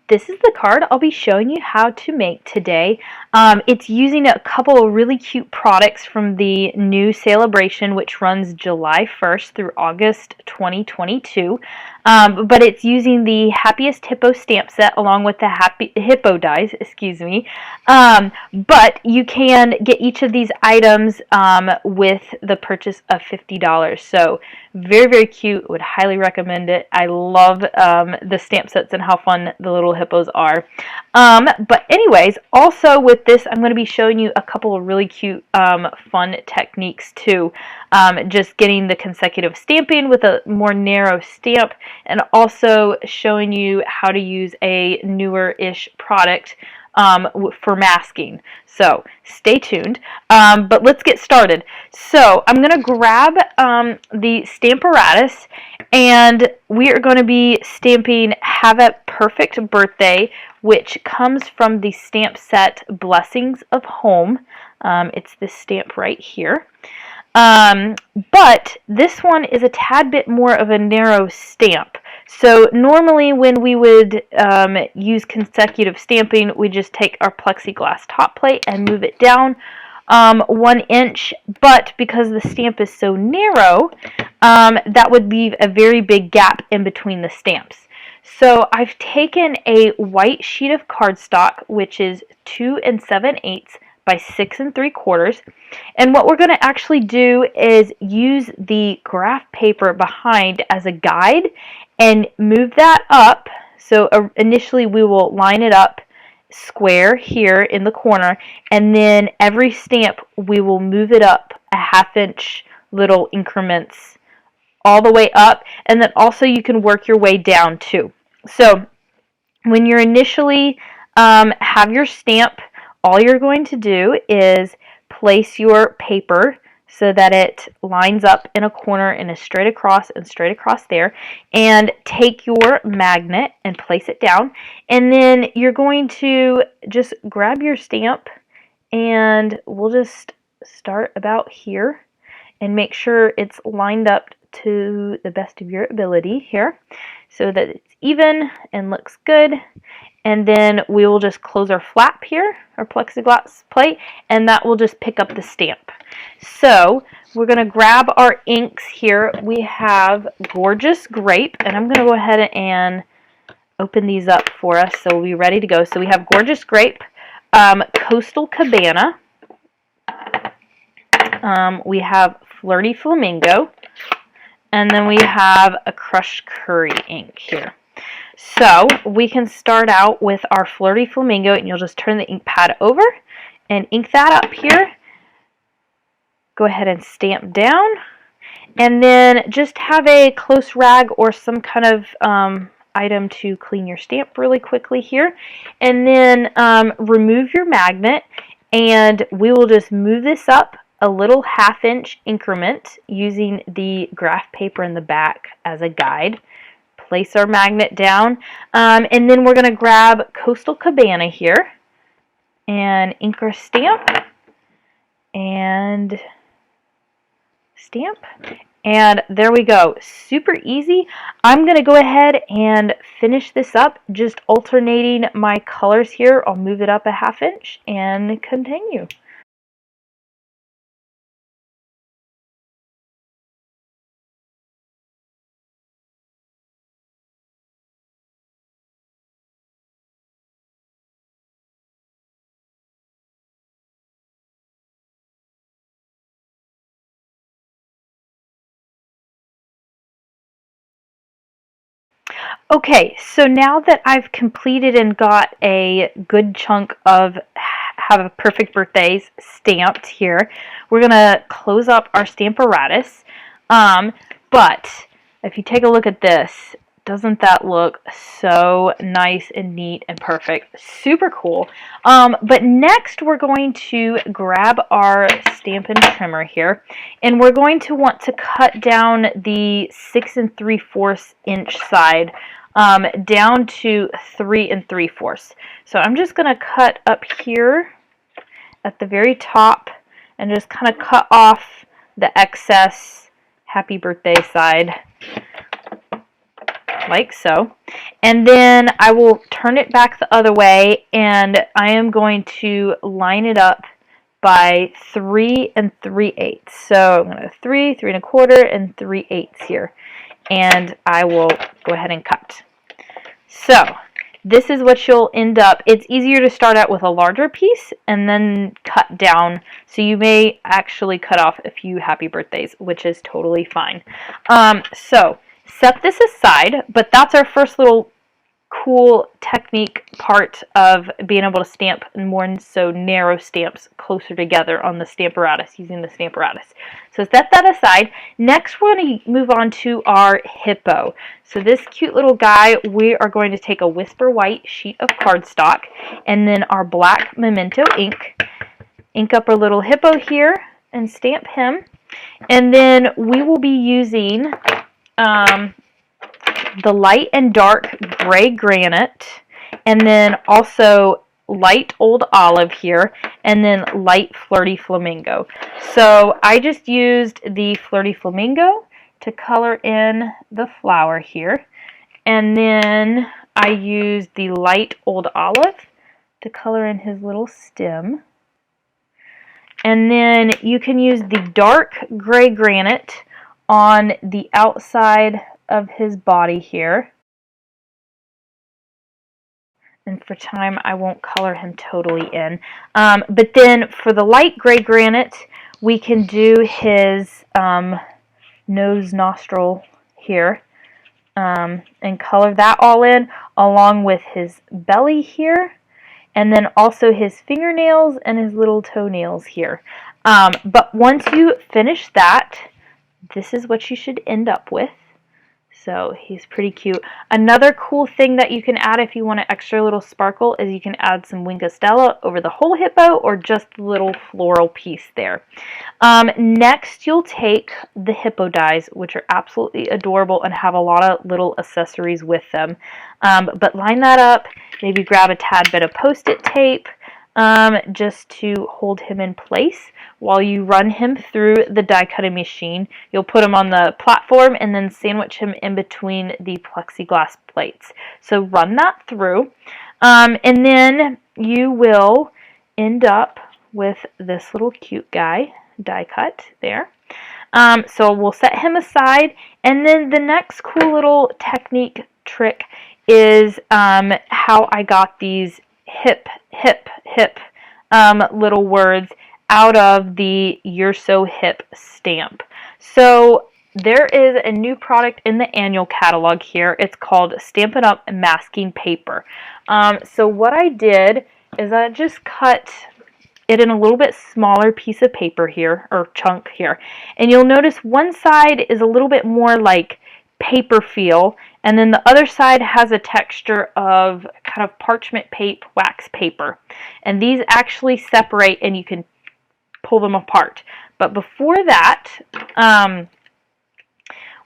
this is the card I'll be showing you how to make today. It's using a couple of really cute products from the new a-bration, which runs July 1st through August 2022. But it's using the Hippest Hippos stamp set along with the Hippo dies, excuse me. But you can get each of these items with the purchase of $50. So very, very cute. Would highly recommend it. I love the stamp sets and how fun the little hippos are. But anyways, also with this, I'm going to be showing you a couple of really cute fun techniques too. Just getting the consecutive stamping with a more narrow stamp, and also showing you how to use a newer-ish product for masking. So stay tuned. But let's get started. So I'm going to grab the Stamparatus, and we are going to be stamping Have a Perfect Birthday, which comes from the stamp set Blessings of Home. It's this stamp right here. But this one is a tad bit more of a narrow stamp. So normally when we would use consecutive stamping, we just take our plexiglass top plate and move it down 1 inch. But because the stamp is so narrow, that would leave a very big gap in between the stamps. So I've taken a white sheet of cardstock, which is 2 7/8 by 6 3/4, and what we're going to actually do is use the graph paper behind as a guide and move that up. So initially we will line it up square here in the corner, and then every stamp we will move it up a 1/2 inch little increments all the way up, and then also you can work your way down too. So when you're initially have your stamp, all you're going to do is place your paper so that it lines up in a corner and is straight across there, and take your magnet and place it down, and then you're going to just grab your stamp, and we'll just start about here and make sure it's lined up to the best of your ability here so that it's even and looks good. And then we will just close our flap here, our plexiglass plate, and that will just pick up the stamp. So we're going to grab our inks here. We have Gorgeous Grape, and I'm going to go ahead and open these up for us so we'll be ready to go. So we have Gorgeous Grape, Coastal Cabana, we have Flirty Flamingo, and then we have a Crushed Curry ink here. So we can start out with our Flirty Flamingo, and you'll just turn the ink pad over and ink that up here. Go ahead and stamp down, and then just have a close rag or some kind of item to clean your stamp really quickly here. And then remove your magnet, and we will just move this up a little 1/2 inch increment using the graph paper in the back as a guide. Place our magnet down, and then we're going to grab Coastal Cabana here and ink our stamp and stamp, and there we go. Super easy. I'm going to go ahead and finish this up, just alternating my colors here. I'll move it up a 1/2 inch and continue. Okay, so now that I've completed and got a good chunk of Have a Perfect Birthdays stamped here, we're going to close up our Stamparatus. But if you take a look at this, doesn't that look so nice and neat and perfect? Super cool. But next we're going to grab our Stampin' Trimmer here, and we're going to want to cut down the 6 3/4 inch side down to 3 3/4. So I'm just going to cut up here at the very top and just kind of cut off the excess happy birthday side. like so. And then I will turn it back the other way, and I am going to line it up by 3 3/8. So I'm going to 3, 3 1/4, and 3/8 here. And I will go ahead and cut. So this is what you'll end up. It's easier to start out with a larger piece and then cut down. So you may actually cut off a few happy birthdays, which is totally fine. So set this aside, but that's our first little cool technique part of being able to stamp more so narrow stamps closer together on the Stamparatus, using the Stamparatus. So set that aside. Next we're going to move on to our hippo. So this cute little guy, we are going to take a Whisper White sheet of cardstock and then our black Memento ink up our little hippo here and stamp him. And then we will be using the light and dark gray granite, and then also light old olive here, and then light flirty flamingo. So I just used the flirty flamingo to color in the flower here, and then I used the light old olive to color in his little stem. And then you can use the dark gray granite on the outside of his body here. And for time, I won't color him totally in. But then for the light gray granite, we can do his nose, nostril here, and color that all in, along with his belly here, and then also his fingernails and his little toenails here. But once you finish that, this is what you should end up with. So he's pretty cute. Another cool thing that you can add if you want an extra little sparkle is you can add some Winged Stella over the whole hippo or just the little floral piece there. Next, you'll take the hippo dies, which are absolutely adorable and have a lot of little accessories with them. But line that up, maybe grab a tad bit of Post-it tape just to hold him in place. While you run him through the die cutting machine, you'll put him on the platform and then sandwich him in between the plexiglass plates. So run that through, and then you will end up with this little cute guy die cut there. So we'll set him aside, and then the next cool little technique trick is how I got these hip little words out of the You're So Hip stamp. So there is a new product in the annual catalog here. It's called Stampin' Up masking paper. So what I did is I just cut it in a little bit smaller piece of paper here, or chunk here. And you'll notice one side is a little bit more like paper feel, and then the other side has a texture of kind of parchment paper, wax paper. And these actually separate and you can pull them apart. But before that,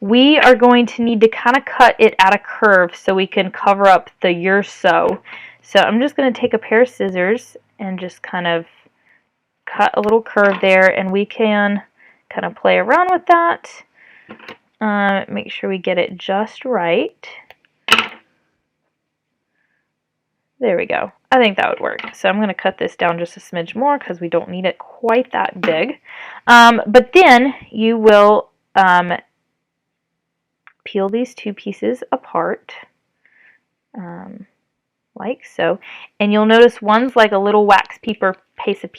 we are going to need to kind of cut it at a curve so we can cover up the You're So. So I'm just going to take a pair of scissors and just kind of cut a little curve there, and we can kind of play around with that. Make sure we get it just right. There we go. I think that would work. So I'm going to cut this down just a smidge more because we don't need it quite that big. But then you will peel these two pieces apart, like so. And you'll notice one's like a little wax paper piece of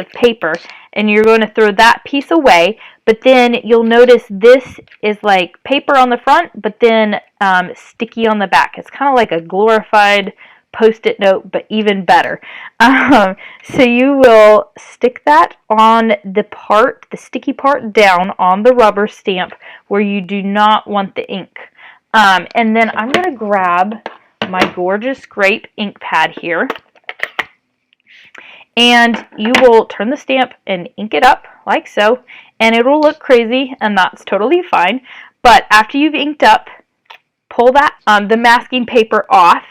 paper, and you're going to throw that piece away. But then you'll notice this is like paper on the front, but then sticky on the back. It's kind of like a glorified Post-it note, but even better. So you will stick that on the sticky part down on the rubber stamp where you do not want the ink. And then I'm going to grab my gorgeous grape ink pad here, and you will turn the stamp and ink it up like so, and it will look crazy, and that's totally fine. But after you've inked up, pull that the masking paper off,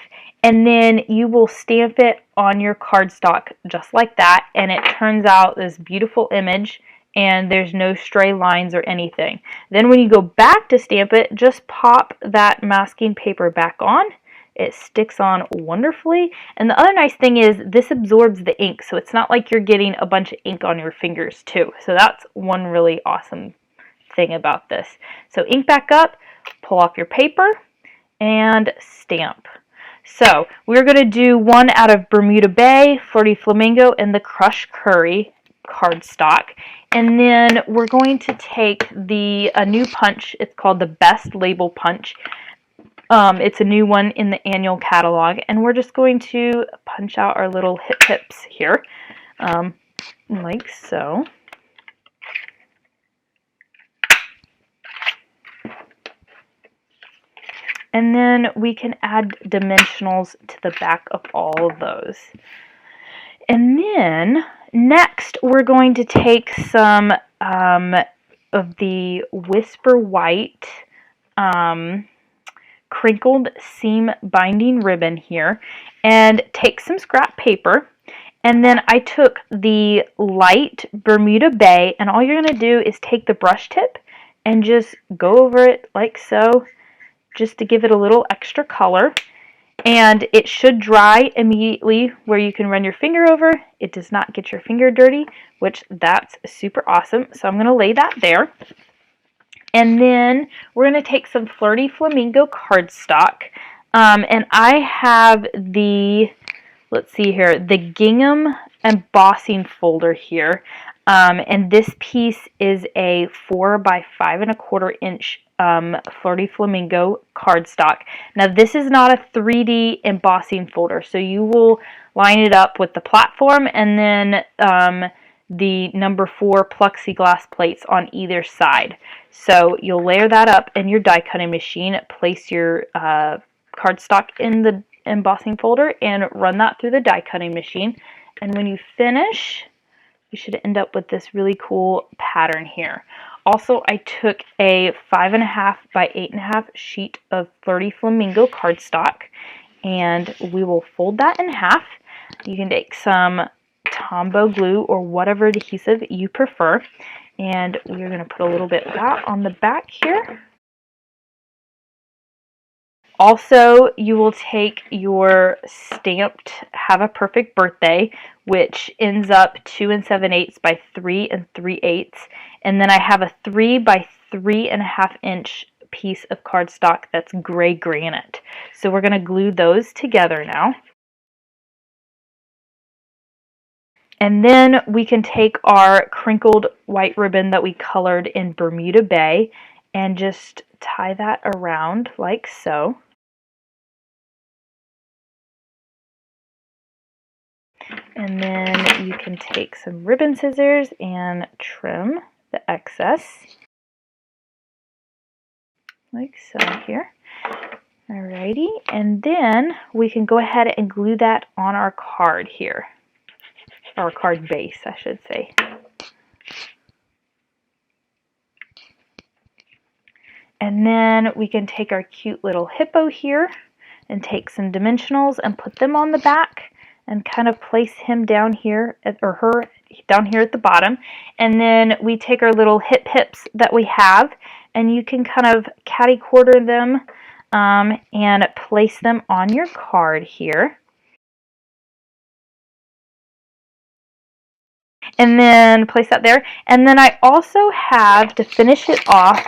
and then you will stamp it on your cardstock just like that, and it turns out this beautiful image and there's no stray lines or anything. Then when you go back to stamp it, just pop that masking paper back on. It sticks on wonderfully. And the other nice thing is this absorbs the ink, so it's not like you're getting a bunch of ink on your fingers too. So that's one really awesome thing about this. So ink back up, pull off your paper, and stamp. So we're going to do one out of Bermuda Bay, Flirty Flamingo, and the Crushed Curry cardstock. And then we're going to take a new punch. It's called the Best Label Punch. It's a new one in the annual catalog, and we're just going to punch out our little hips here, like so. And then we can add dimensionals to the back of all of those. And then next we're going to take some of the Whisper White crinkled seam binding ribbon here, and take some scrap paper, and then I took the light Bermuda Bay, and all you're going to do is take the brush tip and just go over it like so, just to give it a little extra color. And it should dry immediately where you can run your finger over. It does not get your finger dirty, which that's super awesome. So I'm going to lay that there. And then we're going to take some Flirty Flamingo cardstock. And I have the, let's see here, the gingham embossing folder here. And this piece is a 4 by 5¼ inch Flirty Flamingo cardstock. Now this is not a 3D embossing folder, so you will line it up with the platform and then the number 4 plexiglass plates on either side. So you'll layer that up in your die cutting machine, place your cardstock in the embossing folder, and run that through the die cutting machine. And when you finish, you should end up with this really cool pattern here. Also, I took a 5½ by 8½ sheet of Flirty Flamingo cardstock, and we will fold that in half. You can take some Tombow glue or whatever adhesive you prefer, and we're going to put a little bit of that on the back here. Also, you will take your stamped Have a Perfect Birthday, which ends up 2 7/8 by 3 3/8, and then I have a 3 by 3½ inch piece of cardstock that's gray granite. So we're going to glue those together now. And then we can take our crinkled white ribbon that we colored in Bermuda Bay and just tie that around like so. And then you can take some ribbon scissors and trim the excess, like so here. Alrighty, and then we can go ahead and glue that on our card here, our card base, I should say. And then we can take our cute little hippo here and take some dimensionals and put them on the back and kind of place him down here, or her down here at the bottom. And then we take our little hips that we have, and you can kind of catty quarter them and place them on your card here. And then place that there. And then I also have, to finish it off,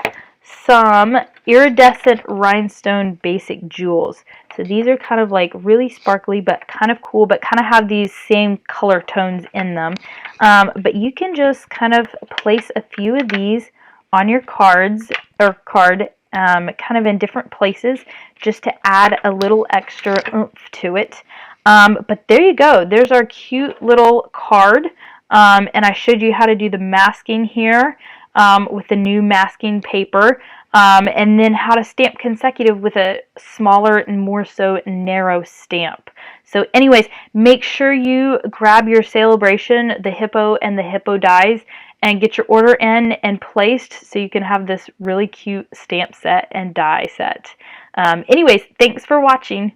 some iridescent rhinestone basic jewels. So these are kind of like really sparkly but kind of cool, but kind of have these same color tones in them. But you can just kind of place a few of these on your cards or card kind of in different places just to add a little extra oomph to it. But there you go. There's our cute little card. And I showed you how to do the masking here with the new masking paper, and then how to stamp consecutive with a smaller and more so narrow stamp. So anyways, make sure you grab your a-bration, the Hippo, and the Hippo dies, and get your order in and placed so you can have this really cute stamp set and die set. Anyways, thanks for watching.